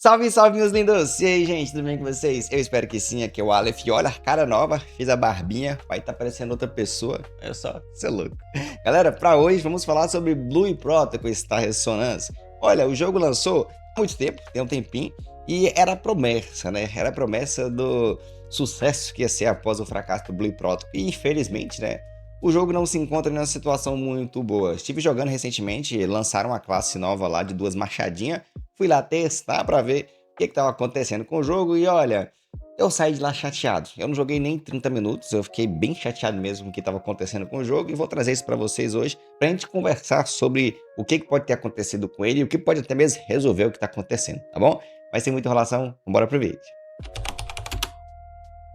Salve, salve, meus lindos! E aí, gente, tudo bem com vocês? Eu espero que sim, aqui é o Aleph. E olha, cara nova, fiz a barbinha, vai tá parecendo outra pessoa. Olha só, cê é louco. Galera, pra hoje vamos falar sobre Blue Protocol Star Resonance. Olha, o jogo lançou há muito tempo, tem um tempinho, e era a promessa, né? Era a promessa do sucesso que ia ser após o fracasso do Blue Protocol. E infelizmente, né? O jogo não se encontra em uma situação muito boa. Estive jogando recentemente, lançaram uma classe nova lá de duas machadinhas. Fui lá testar pra ver o que estava acontecendo com o jogo e olha, eu saí de lá chateado. Eu não joguei nem 30 minutos, eu fiquei bem chateado mesmo com o que estava acontecendo com o jogo e vou trazer isso pra vocês hoje pra gente conversar sobre o que pode ter acontecido com ele e o que pode até mesmo resolver o que tá acontecendo, tá bom? Mas sem muita enrolação, vambora pro vídeo.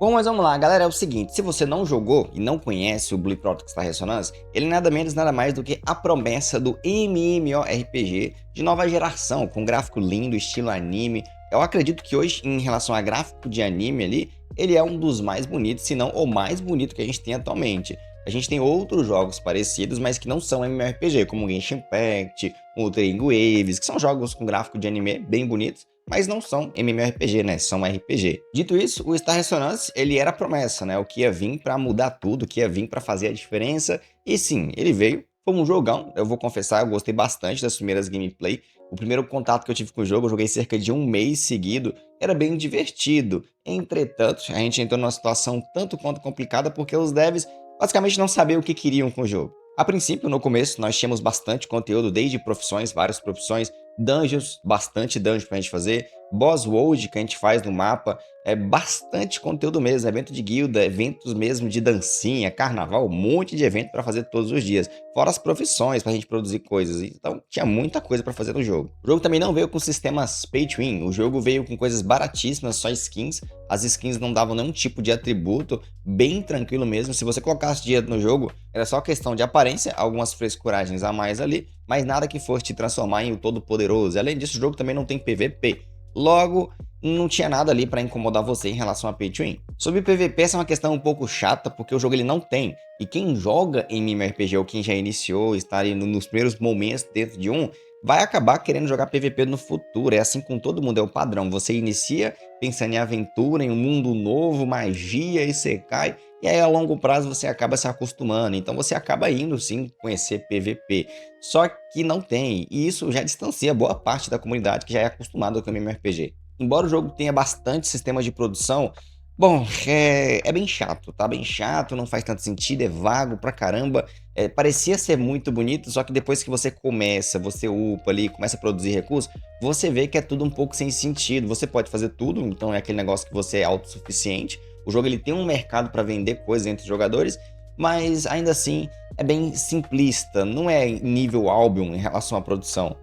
Bom, mas vamos lá, galera, é o seguinte, se você não jogou e não conhece o Blue Protocol Star Resonance, ele nada menos nada mais do que a promessa do MMORPG de nova geração, com gráfico lindo, estilo anime. Eu acredito que hoje, em relação a gráfico de anime ali, ele é um dos mais bonitos, se não o mais bonito que a gente tem atualmente. A gente tem outros jogos parecidos, mas que não são MMORPG, como Genshin Impact, Wuthering Waves, que são jogos com gráfico de anime bem bonitos, mas não são MMORPG, né? São RPG. Dito isso, o Star Resonance, ele era a promessa, né? O que ia vir pra mudar tudo, o que ia vir pra fazer a diferença. E sim, ele veio. Foi um jogão, eu vou confessar, eu gostei bastante das primeiras gameplay. O primeiro contato que eu tive com o jogo, eu joguei cerca de um mês seguido, era bem divertido. Entretanto, a gente entrou numa situação tanto quanto complicada porque os devs basicamente não sabiam o que queriam com o jogo. A princípio, no começo, nós tínhamos bastante conteúdo, desde profissões, várias profissões, dungeons, bastante dungeon pra gente fazer, boss world que a gente faz no mapa, é bastante conteúdo mesmo, evento de guilda, eventos mesmo de dancinha, carnaval, um monte de evento pra fazer todos os dias, fora as profissões pra gente produzir coisas, então tinha muita coisa pra fazer no jogo. O jogo também não veio com sistemas pay to win, o jogo veio com coisas baratíssimas, só skins, as skins não davam nenhum tipo de atributo, bem tranquilo mesmo, se você colocasse dinheiro no jogo, era só questão de aparência, algumas frescuragens a mais ali, mas nada que fosse te transformar em o todo-poderoso. Além disso, o jogo também não tem PVP. Logo, não tinha nada ali para incomodar você em relação a Pay to Win. Sobre PVP, essa é uma questão um pouco chata, porque o jogo ele não tem. E quem joga em MMORPG ou quem já iniciou, está ali nos primeiros momentos dentro de um, vai acabar querendo jogar PVP no futuro. É assim com todo mundo, é o padrão. Você inicia pensando em aventura, em um mundo novo, magia, e você cai. E aí, a longo prazo, você acaba se acostumando. Então, você acaba indo, sim, conhecer PVP. Só que não tem. E isso já distancia boa parte da comunidade que já é acostumada com o MMORPG. Embora o jogo tenha bastante sistemas de produção, bom, é bem chato, tá bem chato, não faz tanto sentido, é vago pra caramba. Parecia ser muito bonito, só que depois que você começa, você upa ali, começa a produzir recursos, você vê que é tudo um pouco sem sentido. Você pode fazer tudo, então é aquele negócio que você é autossuficiente. O jogo ele tem um mercado para vender coisas entre os jogadores, mas ainda assim é bem simplista, não é nível Albion em relação à produção.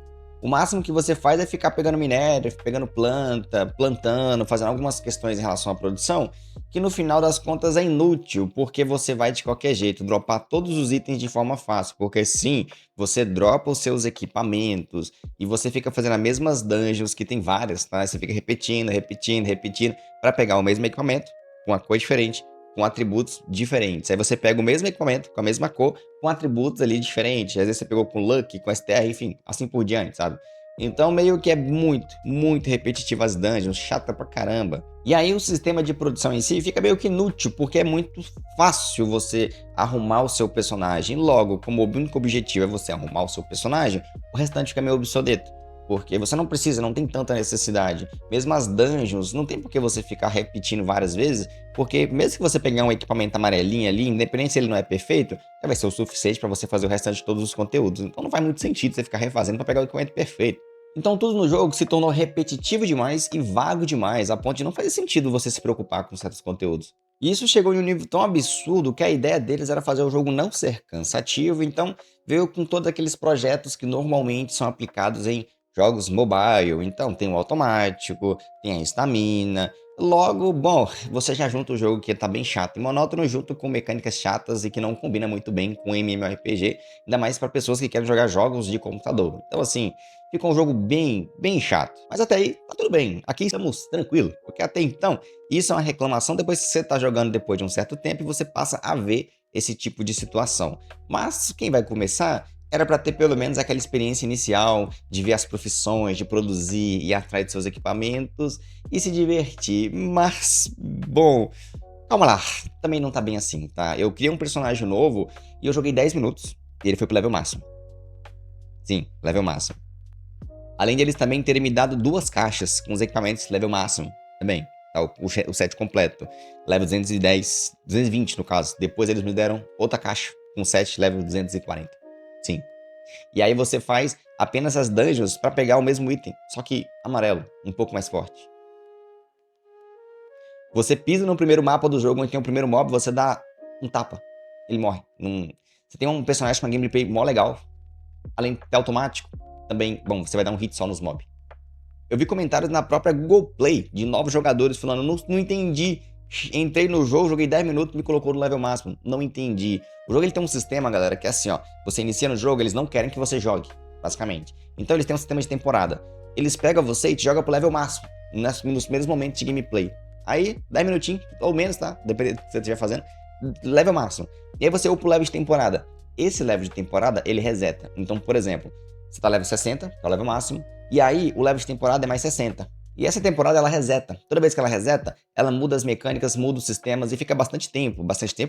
O máximo que você faz é ficar pegando minério, pegando planta, plantando, fazendo algumas questões em relação à produção, que no final das contas é inútil, porque você vai de qualquer jeito dropar todos os itens de forma fácil, porque sim, você dropa os seus equipamentos e você fica fazendo as mesmas dungeons, que tem várias, tá? Você fica repetindo, repetindo, repetindo, para pegar o mesmo equipamento, com uma cor diferente, com atributos diferentes. Aí você pega o mesmo equipamento, com a mesma cor, com atributos ali diferentes. Às vezes você pegou com Luck, com STR, enfim, assim por diante, sabe? Então meio que é muito repetitivo as dungeons, chata pra caramba. E aí o sistema de produção em si fica meio que inútil, porque é muito fácil você arrumar o seu personagem. Logo, como o único objetivo é você arrumar o seu personagem, o restante fica meio obsoleto. Porque você não precisa, não tem tanta necessidade. Mesmo as dungeons, não tem por que você ficar repetindo várias vezes, porque mesmo que você pegar um equipamento amarelinho ali, independente se ele não é perfeito, já vai ser o suficiente para você fazer o restante de todos os conteúdos. Então não faz muito sentido você ficar refazendo para pegar o equipamento perfeito. Então tudo no jogo se tornou repetitivo demais e vago demais, a ponto de não fazer sentido você se preocupar com certos conteúdos. E isso chegou em um nível tão absurdo que a ideia deles era fazer o jogo não ser cansativo, então veio com todos aqueles projetos que normalmente são aplicados em jogos mobile, então tem o automático, tem a estamina. Logo, bom, você já junta o jogo que tá bem chato e monótono junto com mecânicas chatas e que não combina muito bem com MMORPG, ainda mais para pessoas que querem jogar jogos de computador. Então assim, fica um jogo bem chato. Mas até aí, tá tudo bem. Aqui estamos tranquilos, porque até então, isso é uma reclamação depois que você tá jogando depois de um certo tempo e você passa a ver esse tipo de situação. Mas quem vai começar Era pra ter pelo menos aquela experiência inicial de ver as profissões, de produzir, ir atrás de seus equipamentos e se divertir. Mas, bom, calma lá, também não tá bem assim, tá? Eu criei um personagem novo e eu joguei 10 minutos e ele foi pro level máximo. Sim, level máximo. Além de eles também terem me dado 2 caixas com os equipamentos level máximo também. Tá, o set completo. Level 210, 220 no caso. Depois eles me deram outra caixa com set level 240. Sim. E aí você faz apenas as dungeons pra pegar o mesmo item, só que amarelo, um pouco mais forte. Você pisa no primeiro mapa do jogo, onde tem o primeiro mob, você dá um tapa. Ele morre. Você tem um personagem com uma gameplay mó legal. Além de ter automático, também, bom, você vai dar um hit só nos mobs. Eu vi comentários na própria Google Play de novos jogadores falando, não entendi. Entrei no jogo, joguei 10 minutos, me colocou no level máximo. Não entendi. O jogo ele tem um sistema, galera, que é assim, ó. Você inicia no jogo, eles não querem que você jogue, basicamente. Então eles têm um sistema de temporada. Eles pegam você e te jogam pro level máximo, nos primeiros momentos de gameplay. Aí, 10 minutinhos, ou menos, tá? Dependendo do que você estiver fazendo. Level máximo. E aí você upa o level de temporada. Esse level de temporada, ele reseta. Então, por exemplo, você tá level 60, que é o level máximo. E aí, o level de temporada é mais 60. E essa temporada, ela reseta. Toda vez que ela reseta, ela muda as mecânicas, muda os sistemas e fica bastante tempo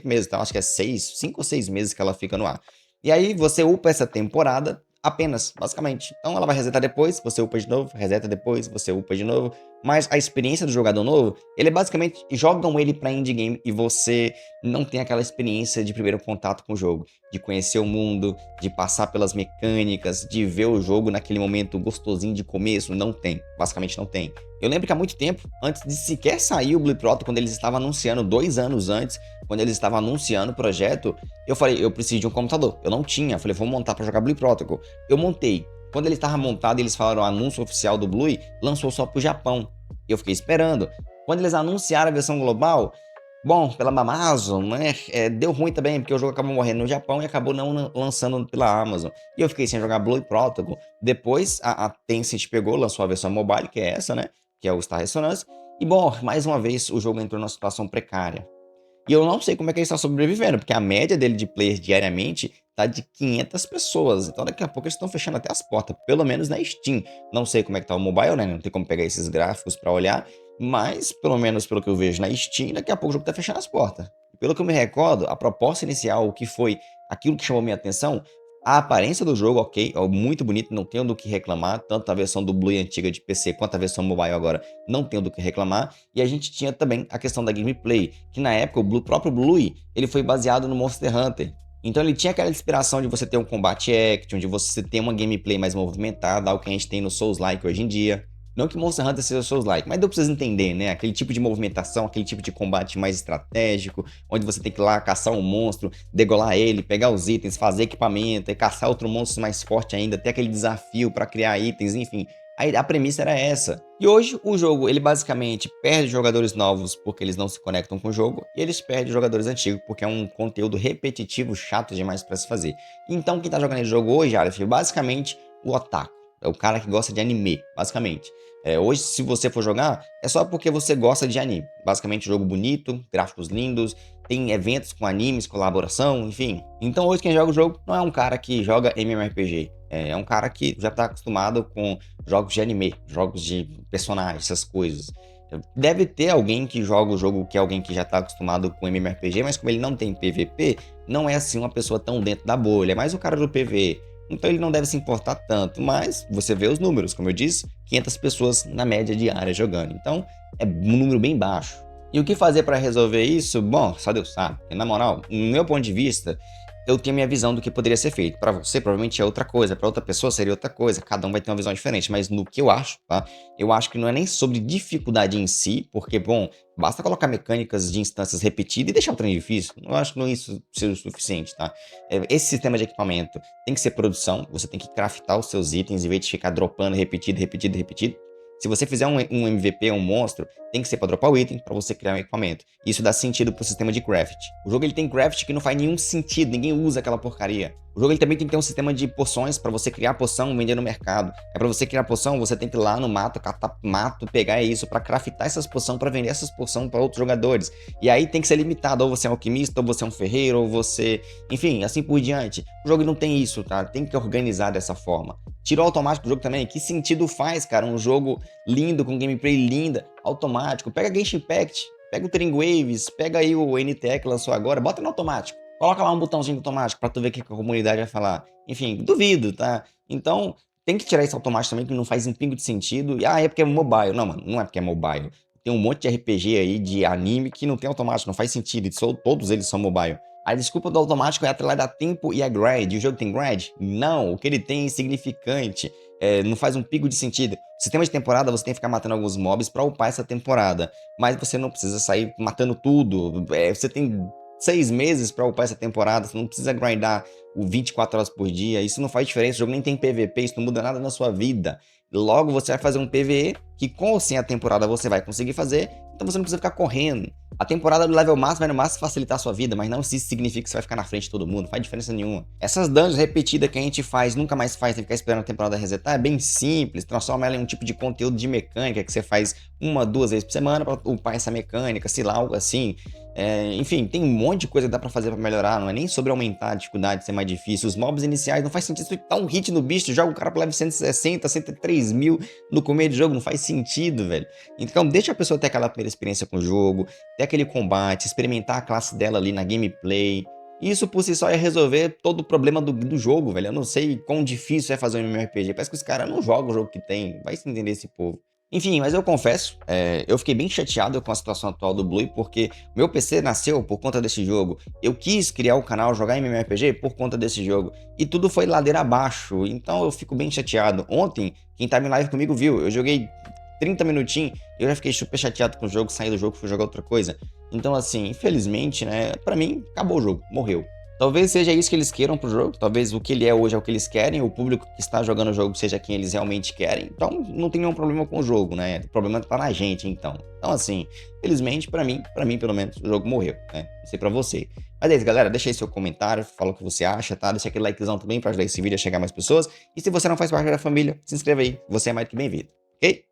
mesmo. Então, acho que é 5 ou 6 meses que ela fica no ar. E aí, você upa essa temporada apenas, basicamente. Então, ela vai resetar depois, você upa de novo, reseta depois, você upa de novo. Mas a experiência do jogador novo, ele é basicamente, jogam ele pra indie game e você não tem aquela experiência de primeiro contato com o jogo. De conhecer o mundo, de passar pelas mecânicas, de ver o jogo naquele momento gostosinho de começo, não tem. Basicamente não tem. Eu lembro que há muito tempo, antes de sequer sair o Blue Protocol, quando eles estavam anunciando, 2 anos antes, quando eles estavam anunciando o projeto, eu falei, eu preciso de um computador. Eu não tinha, eu falei, vou montar pra jogar Blue Protocol. Eu montei. Quando ele estava montado e eles falaram o anúncio oficial do Blue, lançou só pro Japão. E eu fiquei esperando. Quando eles anunciaram a versão global, bom, pela Amazon, né? Deu ruim também, porque o jogo acabou morrendo no Japão e acabou não lançando pela Amazon. E eu fiquei sem jogar Blue Protocol. Depois a Tencent pegou, lançou a versão mobile, que é essa, né? Que é o Star Resonance. E bom, mais uma vez o jogo entrou numa situação precária. E eu não sei como é que ele está sobrevivendo, porque a média dele de players diariamente tá de 500 pessoas. Então daqui a pouco eles estão fechando até as portas, pelo menos na Steam. Não sei como é que tá o mobile, né? Não tem como pegar esses gráficos para olhar, mas pelo menos pelo que eu vejo na Steam, daqui a pouco o jogo tá fechando as portas. Pelo que eu me recordo, a proposta inicial, o que foi aquilo que chamou minha atenção, a aparência do jogo, ok, é muito bonito, não tenho do que reclamar, tanto a versão do Blue antiga de PC quanto a versão mobile agora, não tenho do que reclamar. E a gente tinha também a questão da gameplay, que na época o próprio Blue, ele foi baseado no Monster Hunter. Então ele tinha aquela inspiração de você ter um combate action, de você ter uma gameplay mais movimentada, algo que a gente tem no Souls-like hoje em dia. Não que Monster Hunter seja Souls-like, mas deu pra vocês entenderem, né? Aquele tipo de movimentação, aquele tipo de combate mais estratégico, onde você tem que ir lá caçar um monstro, degolar ele, pegar os itens, fazer equipamento, e caçar outro monstro mais forte ainda, ter aquele desafio pra criar itens, enfim. A premissa era essa. E hoje o jogo, ele basicamente perde jogadores novos porque eles não se conectam com o jogo, e eles perdem jogadores antigos porque é um conteúdo repetitivo, chato demais pra se fazer. Então quem tá jogando esse jogo hoje, Aleph, basicamente o otaku. É o cara que gosta de anime, basicamente. Hoje, se você for jogar, é só porque você gosta de anime. Basicamente, jogo bonito, gráficos lindos, tem eventos com animes, colaboração, enfim. Então, hoje, quem joga o jogo não é um cara que joga MMORPG. É um cara que já tá acostumado com jogos de anime, jogos de personagens, essas coisas. Deve ter alguém que joga o jogo que é alguém que já tá acostumado com MMORPG, mas como ele não tem PVP, não é assim uma pessoa tão dentro da bolha. É mais o cara do PvE. Então ele não deve se importar tanto, mas você vê os números, como eu disse, 500 pessoas na média diária jogando. Então é um número bem baixo. E o que fazer para resolver isso? Bom, só Deus sabe. Porque, na moral, no meu ponto de vista, eu tenho minha visão do que poderia ser feito. Para você, provavelmente é outra coisa, para outra pessoa seria outra coisa. Cada um vai ter uma visão diferente, mas no que eu acho, tá? Eu acho que não é nem sobre dificuldade em si, porque, bom, basta colocar mecânicas de instâncias repetidas e deixar o trem difícil. Eu acho que não isso seja o suficiente, tá? Esse sistema de equipamento tem que ser produção, você tem que craftar os seus itens em vez de ficar dropando repetido, repetido, repetido. Se você fizer um MVP, um monstro, tem que ser para dropar o item para você criar um equipamento. Isso dá sentido pro sistema de craft. O jogo ele tem craft que não faz nenhum sentido, ninguém usa aquela porcaria. O jogo ele também tem que ter um sistema de poções pra você criar poção e vender no mercado. Pra você criar poção, você tem que ir lá no mato, catar mato, pegar isso pra craftar essas poções, pra vender essas poções pra outros jogadores. E aí tem que ser limitado, ou você é um alquimista, ou você é um ferreiro, ou você... Enfim, assim por diante. O jogo não tem isso, tá? Tem que organizar dessa forma. Tirou o automático do jogo também. Que sentido faz, cara? Um jogo lindo, com gameplay linda, automático. Pega Genshin Impact, pega o Tring Waves, pega aí o NTE que lançou agora, bota no automático. Coloca lá um botãozinho automático pra tu ver o que a comunidade vai falar. Enfim, duvido, tá? Então, tem que tirar esse automático também, que não faz um pingo de sentido. E, é porque é mobile. Não, mano, não é porque é mobile. Tem um monte de RPG aí, de anime, que não tem automático, não faz sentido. Todos eles são mobile. A desculpa do automático é atrelada a tempo e a grind. O jogo tem grind? Não, o que ele tem é insignificante. Não faz um pingo de sentido. Sistema de temporada, você tem que ficar matando alguns mobs pra upar essa temporada. Mas você não precisa sair matando tudo. Você tem 6 meses pra upar essa temporada, você não precisa grindar o 24 horas por dia, isso não faz diferença, o jogo nem tem PVP, isso não muda nada na sua vida. Logo você vai fazer um PVE, que com ou sem a temporada você vai conseguir fazer, então você não precisa ficar correndo. A temporada do level máximo vai no máximo facilitar a sua vida, mas não se isso significa que você vai ficar na frente de todo mundo, não faz diferença nenhuma. Essas dungeons repetidas que a gente faz, nunca mais faz, tem que ficar esperando a temporada resetar, é bem simples, transforma ela em um tipo de conteúdo de mecânica que você faz 1, 2 vezes por semana pra upar essa mecânica, sei lá, algo assim. Enfim, tem um monte de coisa que dá pra fazer pra melhorar, não é nem sobre aumentar a dificuldade, ser mais difícil. Os mobs iniciais não faz sentido você dar um hit no bicho, joga o cara pro level 160, 103 mil no começo do jogo, não faz sentido, velho. Então deixa a pessoa ter aquela primeira experiência com o jogo, ter aquele combate, experimentar a classe dela ali na gameplay. Isso por si só ia resolver todo o problema do jogo, velho. Eu não sei quão difícil é fazer um MMORPG. Parece que os caras não jogam o jogo que tem. Vai se entender esse povo. Enfim, mas eu confesso, eu fiquei bem chateado com a situação atual do Blue, porque meu PC nasceu por conta desse jogo. Eu quis criar o canal, jogar MMORPG por conta desse jogo. E tudo foi ladeira abaixo, então eu fico bem chateado. Ontem, quem tá em live comigo viu, eu joguei 30 minutinhos, eu já fiquei super chateado com o jogo, saí do jogo, fui jogar outra coisa. Então assim, infelizmente, né, pra mim, acabou o jogo, morreu. Talvez seja isso que eles queiram pro jogo, talvez o que ele é hoje é o que eles querem, o público que está jogando o jogo seja quem eles realmente querem, então não tem nenhum problema com o jogo, né? O problema tá na gente, então. Então assim, felizmente pra mim pelo menos, o jogo morreu, né? Não sei pra você. Mas é isso, galera, deixa aí seu comentário, fala o que você acha, tá? Deixa aquele likezão também pra ajudar esse vídeo a chegar a mais pessoas. E se você não faz parte da família, se inscreva aí, você é mais do que bem-vindo, ok?